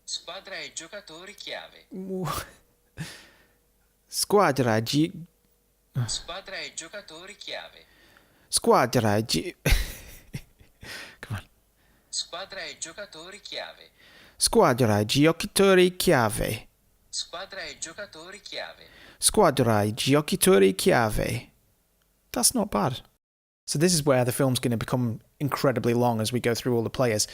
Squadra e giocatori chiave. Squadra Squadra e giocatori chiave. Come on. Squadra e giocatori chiave. Squadra e giocatori chiave. Squadra e giocatori chiave. Squadra e giocatori chiave. That's not bad. So this is where the film's going to become incredibly long as we go through all the players.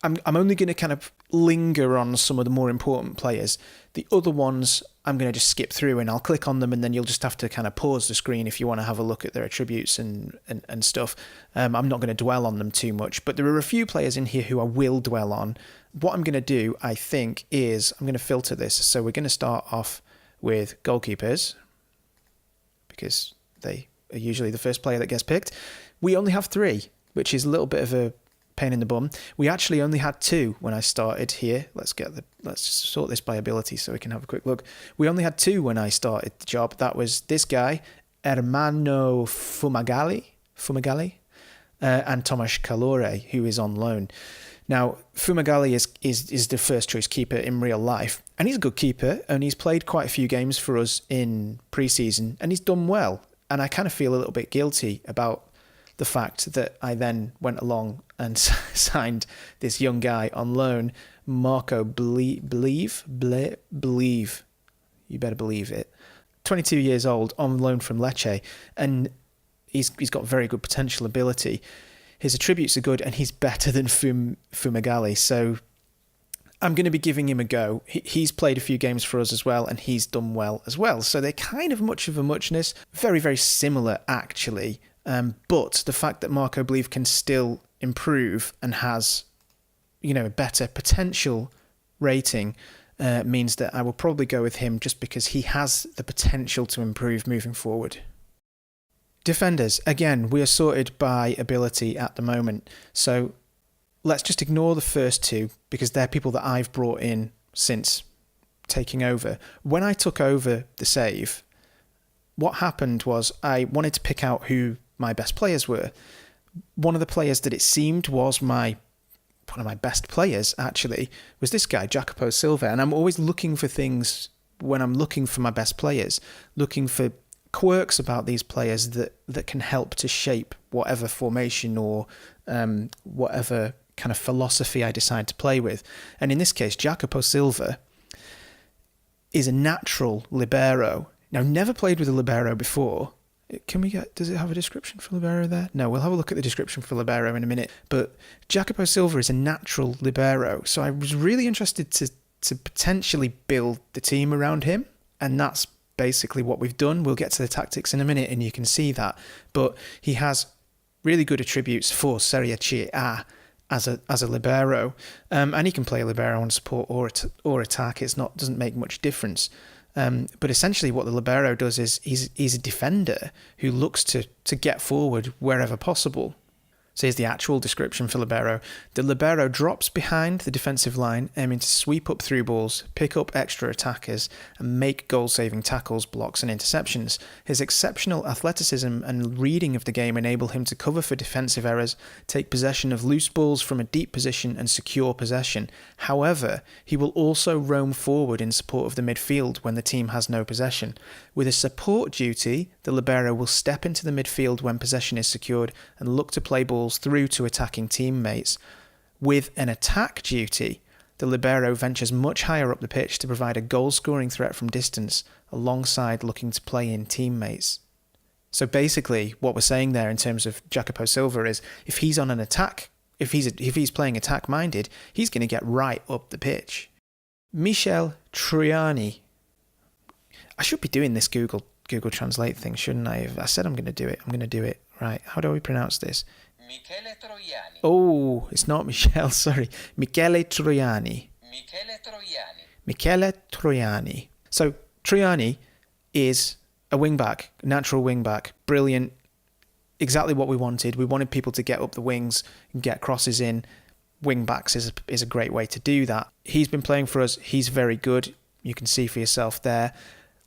I'm only going to kind of linger on some of the more important players. The other ones I'm going to just skip through and I'll click on them and then you'll just have to kind of pause the screen if you want to have a look at their attributes and stuff. I'm not going to dwell on them too much, but there are a few players in here who I will dwell on. What I'm going to do, I think, is I'm going to filter this. So we're going to start off with goalkeepers because they are usually the first player that gets picked. We only have 3, which is a little bit of a pain in the bum. We actually only had 2 when I started here. Let's just sort this by ability so we can have a quick look. We only had 2 when I started the job. That was this guy, Ermanno Fumagalli, and Tomasz Calore, who is on loan. Now, Fumagalli is the first choice keeper in real life, and he's a good keeper, and he's played quite a few games for us in pre-season, and he's done well. And I kind of feel a little bit guilty about the fact that I then went along and signed this young guy on loan, Marco Believe. You better believe it. 22 years old, on loan from Lecce, and he's got very good potential ability. His attributes are good, and he's better than Fumagalli, so I'm going to be giving him a go. He's played a few games for us as well, and he's done well as well. So they're kind of much of a muchness. Very, very similar, actually. But the fact that Marco Believe can still improve and has, a better potential rating means that I will probably go with him just because he has the potential to improve moving forward. Defenders, again, we are sorted by ability at the moment. So let's just ignore the first 2 because they're people that I've brought in since taking over. When I took over the save, what happened was I wanted to pick out who my best players were. One of the players that it seemed was one of my best players, actually, was this guy, Jacopo Silva. And I'm always looking for things when I'm looking for my best players, looking for quirks about these players that can help to shape whatever formation or whatever kind of philosophy I decide to play with. And in this case, Jacopo Silva is a natural libero. Now, never played with a libero before. Does it have a description for libero there? No, we'll have a look at the description for libero in a minute. But Jacopo Silva is a natural libero. So I was really interested to potentially build the team around him. And that's basically what we've done. We'll get to the tactics in a minute and you can see that. But he has really good attributes for Serie A as a libero. And he can play libero on support or attack. Doesn't make much difference. But essentially what the libero does is he's a defender who looks to get forward wherever possible. So here's the actual description for libero. The libero drops behind the defensive line, aiming to sweep up through balls, pick up extra attackers, and make goal-saving tackles, blocks, and interceptions. His exceptional athleticism and reading of the game enable him to cover for defensive errors, take possession of loose balls from a deep position, and secure possession. However, he will also roam forward in support of the midfield when the team has no possession. With a support duty, the libero will step into the midfield when possession is secured and look to play balls through to attacking teammates. With an attack duty, the libero ventures much higher up the pitch to provide a goal-scoring threat from distance alongside looking to play in teammates. So basically, what we're saying there in terms of Jacopo Silva is if he's on an attack, if he's playing attack-minded, he's going to get right up the pitch. Michel Troiani. I should be doing this Google Translate thing, shouldn't I? I said I'm going to do it. I'm going to do it. Right, how do we pronounce this? Michele Troiani. Oh, it's not Michel, sorry. Michele Troiani. Michele Troiani. So, Troiani is a wing-back, natural wing-back, brilliant, exactly what we wanted. We wanted people to get up the wings and get crosses in. wing backs is a great way to do that. He's been playing for us. He's very good. You can see for yourself there.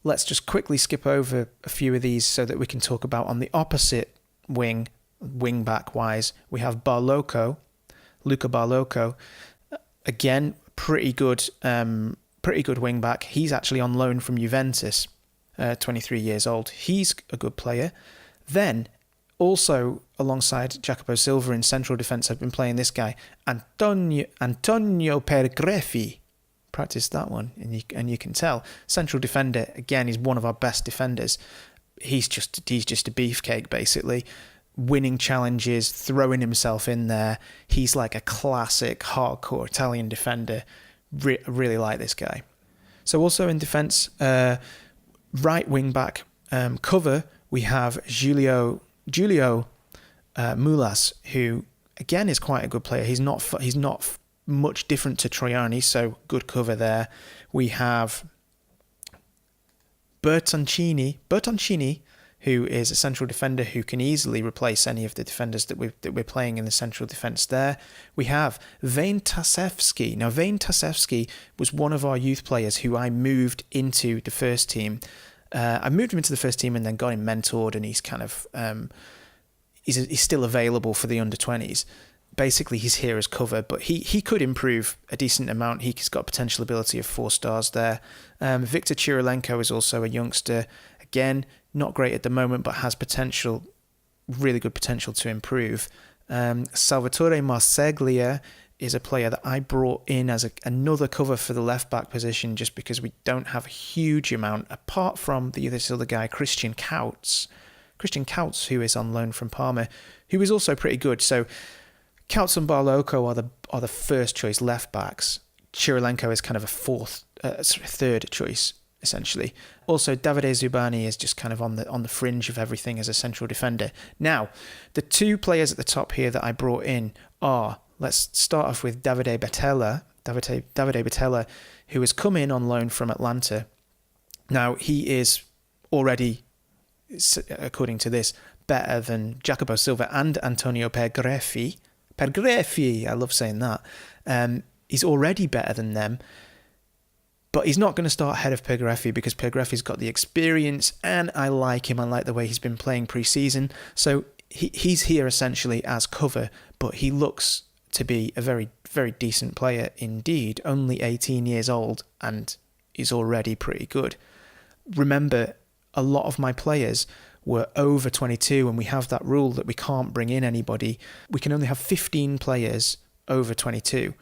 Let's just quickly skip over a few of these so that we can talk about on the opposite wing back wise. We have Luca Barloco. Again, pretty good wing back. He's actually on loan from Juventus, 23 years old. He's a good player. Then, also alongside Jacopo Silva in central defence, I've been playing this guy, Antonio Pergreffi. Practice that one, and you can tell. Central defender, again, he's one of our best defenders. He's just a beefcake, basically. Winning challenges, throwing himself in there. He's like a classic, hardcore Italian defender. Really like this guy. So also in defence, right wing back cover, we have Giulio Mulas, who again is quite a good player. He's not much different to Troiani, so good cover there. We have Bertoncini, who is a central defender who can easily replace any of the defenders that we're playing in the central defence there. We have Vane Tasevski. Now, Vane Tasevski was one of our youth players who I moved into the first team. I moved him into the first team and then got him mentored, and he's kind of he's still available for the under-20s. Basically, he's here as cover, but he could improve a decent amount. He's got potential ability of 4 stars there. Victor Chirilenko is also a youngster. Again, not great at the moment, but has potential, really good potential to improve. Salvatore Marseglia is a player that I brought in as another cover for the left-back position, just because we don't have a huge amount, apart from this other guy, Christian Kautz, who is on loan from Parma, who is also pretty good. So Kautz and Barloco are the first choice left backs. Chirilenko is kind of a third choice, essentially. Also, Davide Zubani is just kind of on the fringe of everything as a central defender. Now, the 2 players at the top here that I brought in are, let's start off with Davide Battella, who has come in on loan from Atlanta. Now, he is already, according to this, better than Jacopo Silva and Antonio Pergreffi. I love saying that. He's already better than them, but he's not going to start ahead of Pergreffi because Pergreffi's got the experience, and I like him. I like the way he's been playing pre-season. So he's here essentially as cover, but he looks to be a very, very decent player indeed. Only 18 years old, and he's already pretty good. Remember, a lot of my players were over 22, and we have that rule that we can't bring in anybody. We can only have 15 players over 22,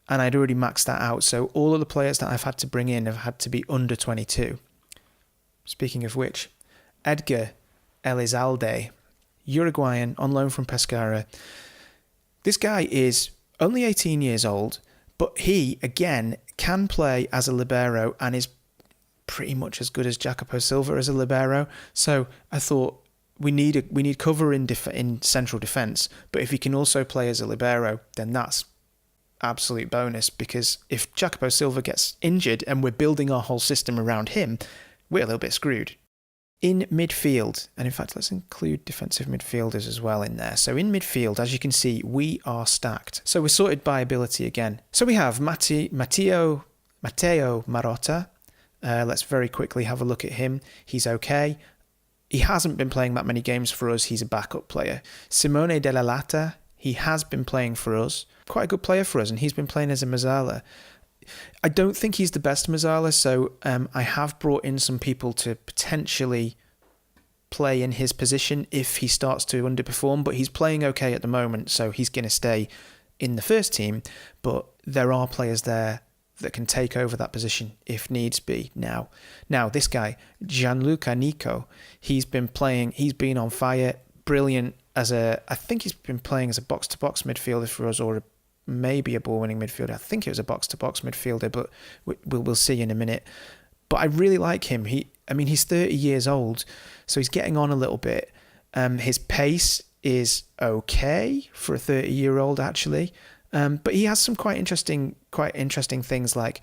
and I'd already maxed that out. So all of the players that I've had to bring in have had to be under 22. Speaking of which, Edgar Elizalde, Uruguayan, on loan from Pescara. This guy is only 18 years old, but he, again, can play as a libero and is pretty much as good as Jacopo Silva as a libero. So I thought we need cover in central defence, but if he can also play as a libero, then that's absolute bonus, because if Jacopo Silva gets injured and we're building our whole system around him, we're a little bit screwed. In midfield, and in fact let's include defensive midfielders as well in there. So in midfield, as you can see, we are stacked. So we're sorted by ability again. So we have Matteo Marotta. Let's very quickly have a look at him. He's okay. He hasn't been playing that many games for us. He's a backup player. Simone Della Lata, he has been playing for us. Quite a good player for us, and he's been playing as a Mazzala. I don't think he's the best Mazzala, so I have brought in some people to potentially play in his position if he starts to underperform, but he's playing okay at the moment, so he's going to stay in the first team. But there are players there that can take over that position if needs be now. Now, this guy, Gianluca Nico, he's been on fire, brilliant I think he's been playing as a box-to-box midfielder for us, or maybe a ball-winning midfielder. I think it was a box-to-box midfielder, but we'll see in a minute. But I really like him. He's 30 years old, so he's getting on a little bit. His pace is okay for a 30-year-old, actually. But he has some quite interesting things, like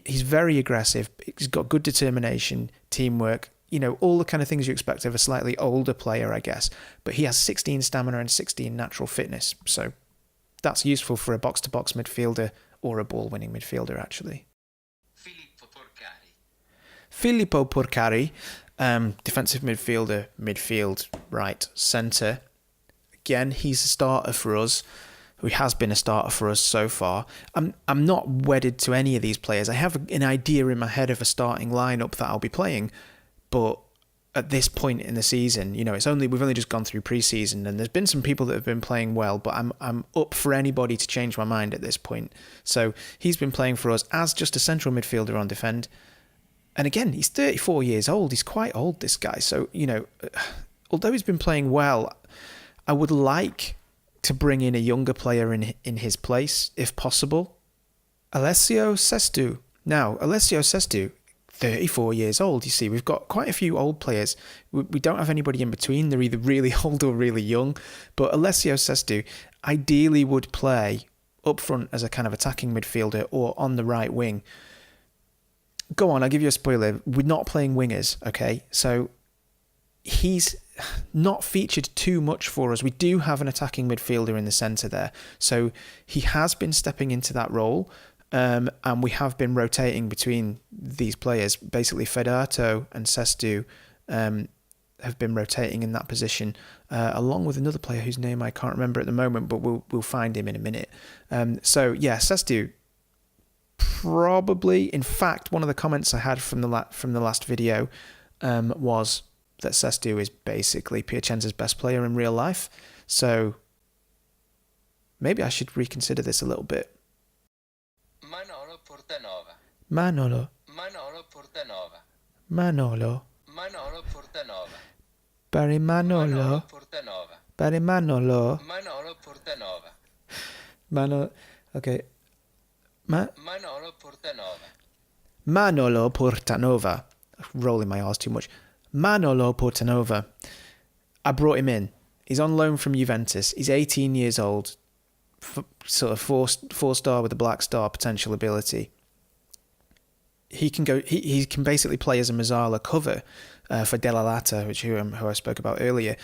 he's very aggressive. He's got good determination, teamwork, all the kind of things you expect of a slightly older player, I guess. But he has 16 stamina and 16 natural fitness, so that's useful for a box-to-box midfielder or a ball-winning midfielder, actually. Filippo Porcari, defensive midfielder, midfield, right, centre. Again, he's a starter for us. He has been a starter for us so far. I'm not wedded to any of these players. I have an idea in my head of a starting lineup that I'll be playing, but at this point in the season, we've only just gone through pre-season, and there's been some people that have been playing well, but I'm up for anybody to change my mind at this point. So he's been playing for us as just a central midfielder on defend. And again, he's 34 years old. He's quite old, this guy. So, although he's been playing well, I would like to bring in a younger player in his place, if possible. Alessio Sestu. Now, Alessio Sestu, 34 years old. You see, we've got quite a few old players. We don't have anybody in between. They're either really old or really young. But Alessio Sestu ideally would play up front as a kind of attacking midfielder or on the right wing. Go on, I'll give you a spoiler. We're not playing wingers, okay? So he's not featured too much for us. We do have an attacking midfielder in the centre there. So he has been stepping into that role, and we have been rotating between these players. Basically, Fedato and Sestu have been rotating in that position, along with another player whose name I can't remember at the moment, but we'll find him in a minute. Sestu, probably, in fact, one of the comments I had from the last video was that Sestu is basically Piacenza's best player in real life. So maybe I should reconsider this a little bit. Manolo Portanova. Manolo. Manolo Portanova. Manolo. Manolo Portanova. Barry Manolo. Manolo Portanova. Barry Manolo. Manolo Portanova. Manolo. Okay. Manolo Portanova. Manolo Portanova. Rolling my R's too much. Manolo Portanova. I brought him in. He's on loan from Juventus. He's 18 years old. Sort of four-star with a black star potential ability. He can go. He can basically play as a Mazzala cover for Della Lata, who I spoke about earlier.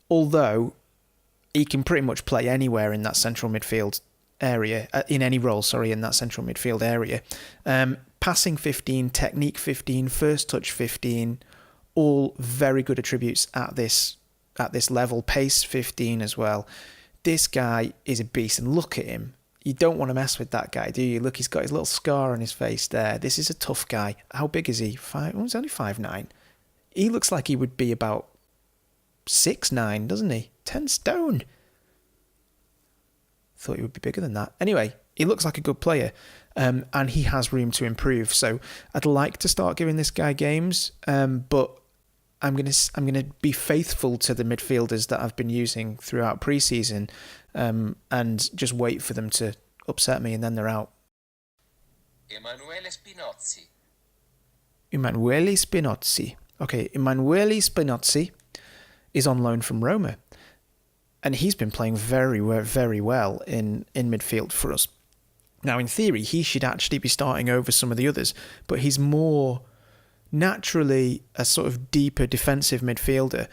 Although he can pretty much play anywhere in that central midfield area, in any role, in that central midfield area. Passing 15, technique 15, first touch 15, all very good attributes at this level. Pace 15 as well. This guy is a beast, and look at him. You don't want to mess with that guy, do you? Look, he's got his little scar on his face there. This is a tough guy. How big is he? He's only 5'9". He looks like he would be about 6'9", doesn't he? 10 stone. Thought he would be bigger than that. Anyway, he looks like a good player, and he has room to improve. So I'd like to start giving this guy games, but I'm gonna be faithful to the midfielders that I've been using throughout pre-season, and just wait for them to upset me, and then they're out. Emanuele Spinozzi. Emanuele Spinozzi. Okay, Emanuele Spinozzi is on loan from Roma, and he's been playing very, very well in midfield for us. Now, in theory, he should actually be starting over some of the others, but he's more naturally a sort of deeper defensive midfielder.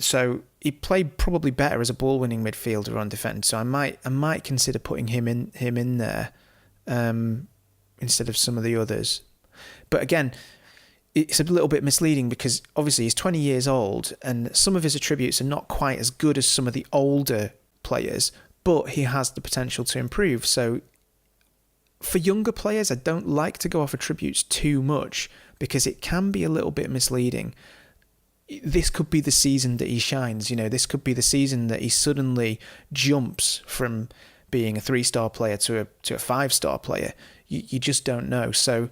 So he played probably better as a ball-winning midfielder on defence. So I might consider putting him in there instead of some of the others. But again, it's a little bit misleading because obviously he's 20 years old and some of his attributes are not quite as good as some of the older players, but he has the potential to improve. So for younger players, I don't like to go off attributes too much because it can be a little bit misleading. This could be the season that he shines. This could be the season that he suddenly jumps from being a 3-star player to a 5-star player. You just don't know. So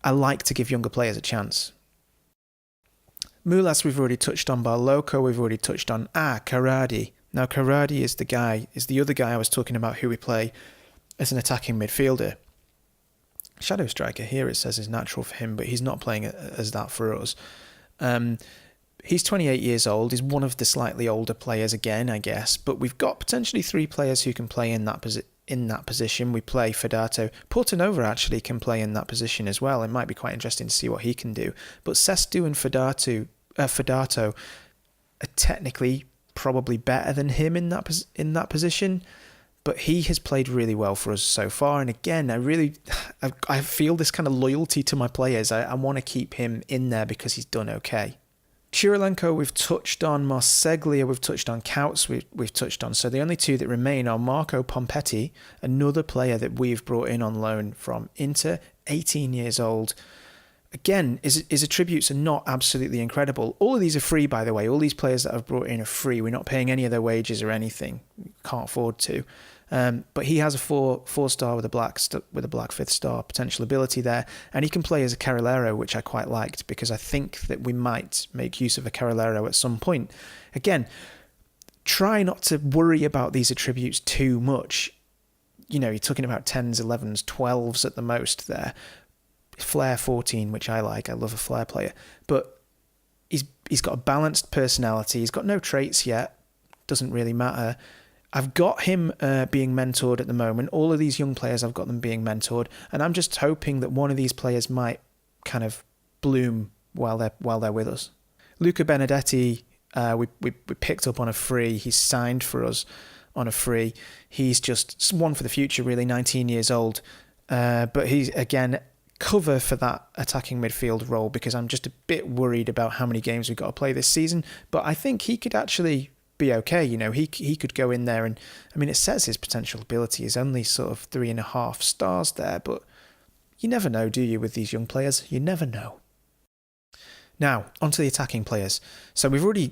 I like to give younger players a chance. Mulas we've already touched on. Barloco we've already touched on. Carradi. Now Carradi is the other guy I was talking about who we play as an attacking midfielder. Shadow striker here it says is natural for him, but he's not playing as that for us. He's 28 years old. He's one of the slightly older players again, I guess. But we've got potentially 3 players who can play in that position. We play Fedato. Portanova actually can play in that position as well. It might be quite interesting to see what he can do. But Sestu and Fedato are technically probably better than him in that position. But he has played really well for us so far. And again, I feel this kind of loyalty to my players. I want to keep him in there because he's done okay. Chirilenko we've touched on, Marseglia we've touched on, Kauts we've touched on. So the only two that remain are Marco Pompetti, another player that we've brought in on loan from Inter, 18 years old. Again, his attributes are not absolutely incredible. All of these are free, by the way. All these players that I've brought in are free. We're not paying any of their wages or anything. Can't afford to. But he has a four star with a black 5th star potential ability there, and he can play as a Carrilero, which I quite liked because I think that we might make use of a Carrilero at some point. Again, try not to worry about these attributes too much. You know, you're talking about 10s, 11s, 12s at the most there. Flair 14, which I like. I love a Flair player. But he's got a balanced personality. He's got no traits yet. Doesn't really matter. I've got him being mentored at the moment. All of these young players, I've got them being mentored. And I'm just hoping that one of these players might kind of bloom while they're with us. Luca Benedetti, we picked up on a free. He's signed for us on a free. He's just one for the future, really, 19 years old. But he's, again, cover for that attacking midfield role because I'm just a bit worried about how many games we've got to play this season. But I think he could actually be okay. You know, he could go in there and, I mean, it says his potential ability is only sort of 3.5 stars there, but you never know, do you, with these young players? You never know. Now, onto the attacking players. So we've already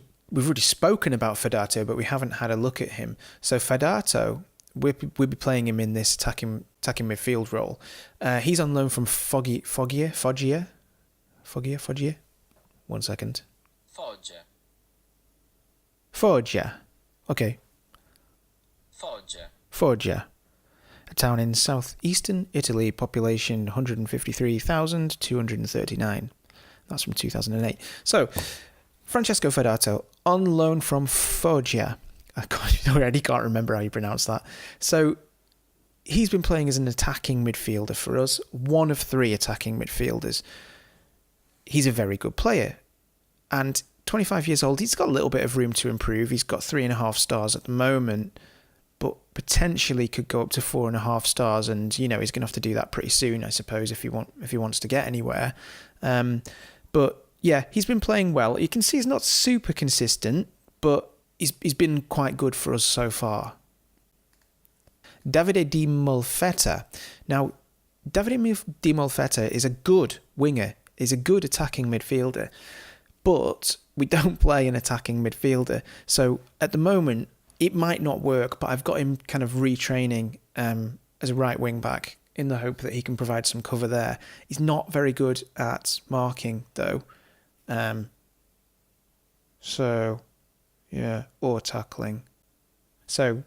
spoken about Fedato, but we haven't had a look at him. So Fedato, we'll be playing him in this attacking midfield role. He's on loan from Foggia. 1 second. Foggia. Okay. Foggia. A town in southeastern Italy, population 153,239. That's from 2008. So, Francesco Fedato, on loan from Foggia. I already can't remember how you pronounce that. So, he's been playing as an attacking midfielder for us. One of 3 attacking midfielders. He's a very good player. And 25 years old, he's got a little bit of room to improve. He's got 3.5 stars at the moment, but potentially could go up to 4.5 stars. And, you know, he's going to have to do that pretty soon, I suppose, if he wants to get anywhere. But, yeah, he's been playing well. You can see he's not super consistent, but he's been quite good for us so far. Davide Di Molfetta. Now, Davide Di Molfetta is a good winger. He's a good attacking midfielder. But we don't play an attacking midfielder. So at the moment, it might not work, but I've got him kind of retraining as a right wing back in the hope that he can provide some cover there. He's not very good at marking, though. Or tackling. So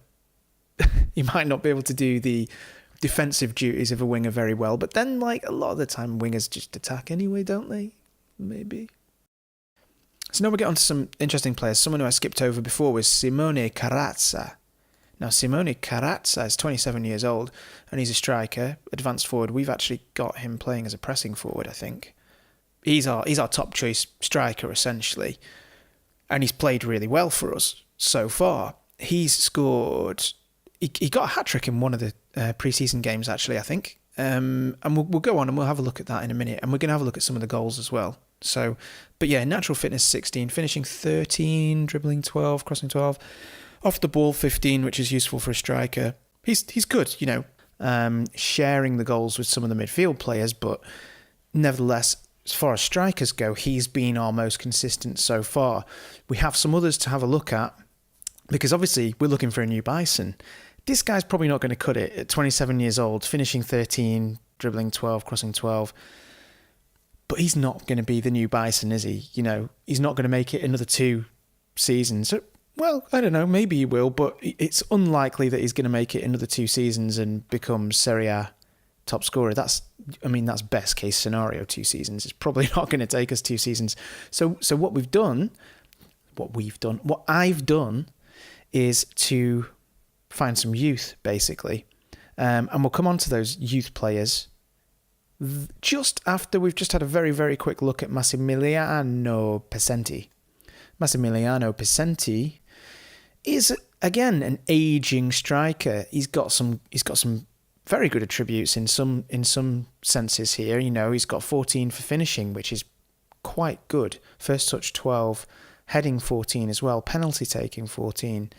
he might not be able to do the defensive duties of a winger very well. But then, like, a lot of the time, wingers just attack anyway, don't they? Maybe. So now we get on to some interesting players. Someone who I skipped over before was Simone Carazza. Now, Simone Carazza is 27 years old, and he's a striker, advanced forward. We've actually got him playing as a pressing forward, I think. He's our top choice striker, essentially. And he's played really well for us so far. He's scored... He got a hat-trick in one of the pre-season games, actually, I think. And we'll go on and we'll have a look at that in a minute. And we're going to have a look at some of the goals as well. So, but yeah, natural fitness 16, finishing 13, dribbling 12, crossing 12, off the ball 15, which is useful for a striker. He's good, you know, sharing the goals with some of the midfield players, but nevertheless, as far as strikers go, he's been our most consistent so far. We have some others to have a look at because obviously we're looking for a new Bison. This guy's probably not going to cut it at 27 years old, finishing 13, dribbling 12, crossing 12. But he's not going to be the new Bison, is he? You know, he's not going to make it another 2 seasons. Well, I don't know, maybe he will, but it's unlikely that he's going to make it another 2 seasons and become Serie A top scorer. That's best case scenario, 2 seasons. It's probably not going to take us 2 seasons. So what I've done is to find some youth, basically. And we'll come on to those youth players just after we've just had a very, very quick look at Massimiliano Pesenti. Massimiliano Pesenti is again, an aging striker. He's got some very good attributes in some senses here. You know, he's got 14 for finishing, which is quite good. First touch 12, heading 14 as well, penalty taking 14.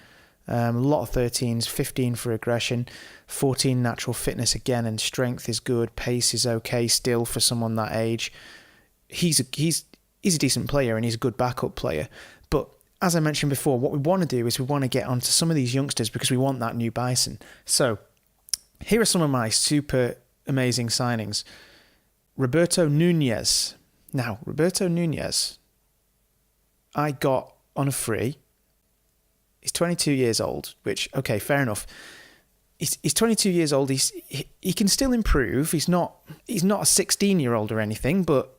A lot of 13s, 15 for aggression, 14 natural fitness again, and strength is good. Pace is okay still for someone that age. He's a decent player and he's a good backup player. But as I mentioned before, what we want to do is we want to get onto some of these youngsters because we want that new Bison. So here are some of my super amazing signings. Roberto Nunez. Now, Roberto Nunez, I got on a free. He's 22 years old, which, okay, fair enough. He's 22 years old. He can still improve. He's not a 16-year-old or anything, but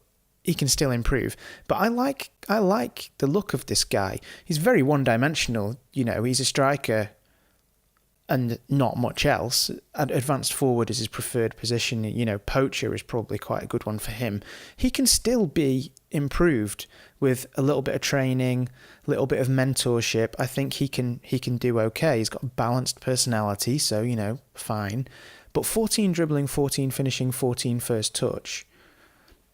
he can still improve. But I like the look of this guy. He's very one-dimensional. You know, he's a striker and not much else. Advanced forward is his preferred position. You know, poacher is probably quite a good one for him. He can still be improved with a little bit of training, a little bit of mentorship. I think he can do okay. He's got a balanced personality, so, you know, fine. But 14 dribbling, 14 finishing, 14 first touch.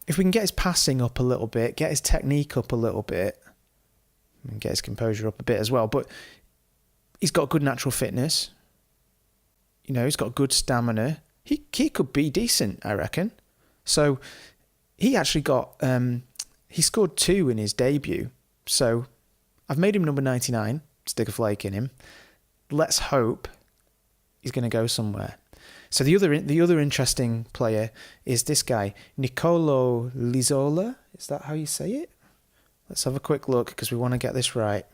If we can get his passing up a little bit, get his technique up a little bit, and get his composure up a bit as well, but he's got good natural fitness. You know, he's got good stamina. He could be decent, I reckon. So he actually got, he scored 2 in his debut. So I've made him number 99, stick a flake in him. Let's hope he's going to go somewhere. So the other interesting player is this guy, Nicolo Lizola. Is that how you say it? Let's have a quick look because we want to get this right.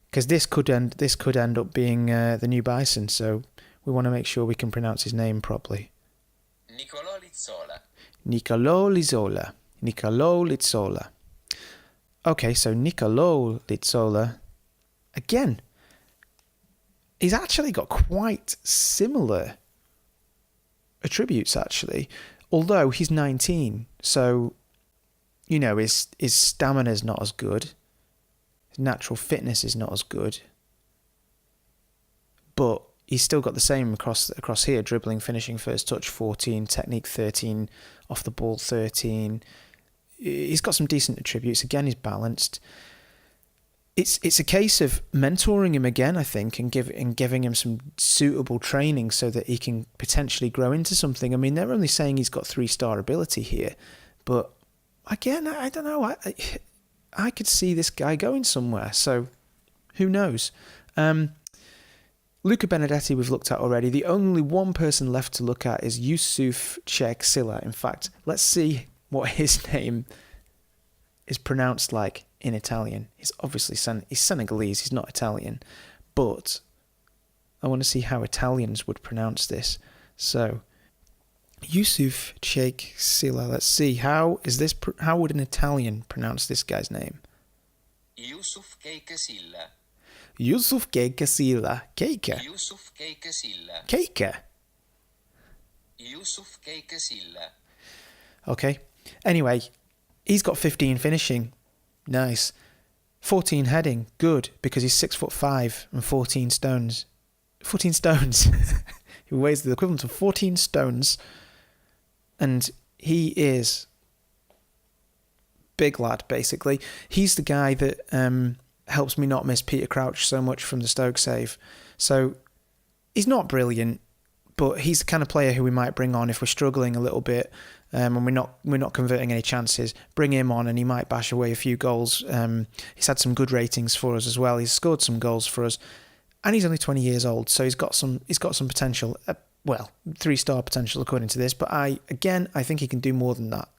Because this could end up being the new Bison, so we want to make sure we can pronounce his name properly. Nicolò Lizzola. Nicolò Lizola. Nicolò Lizola. Okay, so Nicolò Lizola, again, he's actually got quite similar attributes, actually, although he's 19, so, you know, his stamina's not as good. His natural fitness is not as good. But he's still got the same across here, dribbling, finishing, first touch 14, technique 13, off the ball 13. He's got some decent attributes. Again, he's balanced. It's a case of mentoring him again, I think, and giving him some suitable training so that he can potentially grow into something. I mean, they're only saying he's got 3-star ability here, but again, I don't know. I could see this guy going somewhere, so who knows? Luca Benedetti we've looked at already. The only one person left to look at is Yusuf Sheikh Silla. In fact, let's see what his name is pronounced like in Italian. He's obviously he's Senegalese, he's not Italian, but I want to see how Italians would pronounce this. So, Yusuf Sheikh Silla. Let's see, how would an Italian pronounce this guy's name? Yusuf Sheikh Silla. Yusuf Sheikh Silla. Keika. Yusuf Sheikh Silla. Keika. Yusuf Sheikh Silla. Okay. Anyway, he's got 15 finishing. Nice. 14 heading. Good, because he's 6'5" and 14 stones. 14 stones. He weighs the equivalent of 14 stones. And he is big lad, basically. He's the guy that helps me not miss Peter Crouch so much from the Stoke save. So he's not brilliant, but he's the kind of player who we might bring on if we're struggling a little bit and we're not converting any chances. Bring him on and he might bash away a few goals. He's had some good ratings for us as well. He's scored some goals for us, and he's only 20 years old, so he's got some potential. Well, 3-star potential according to this, but I think he can do more than that.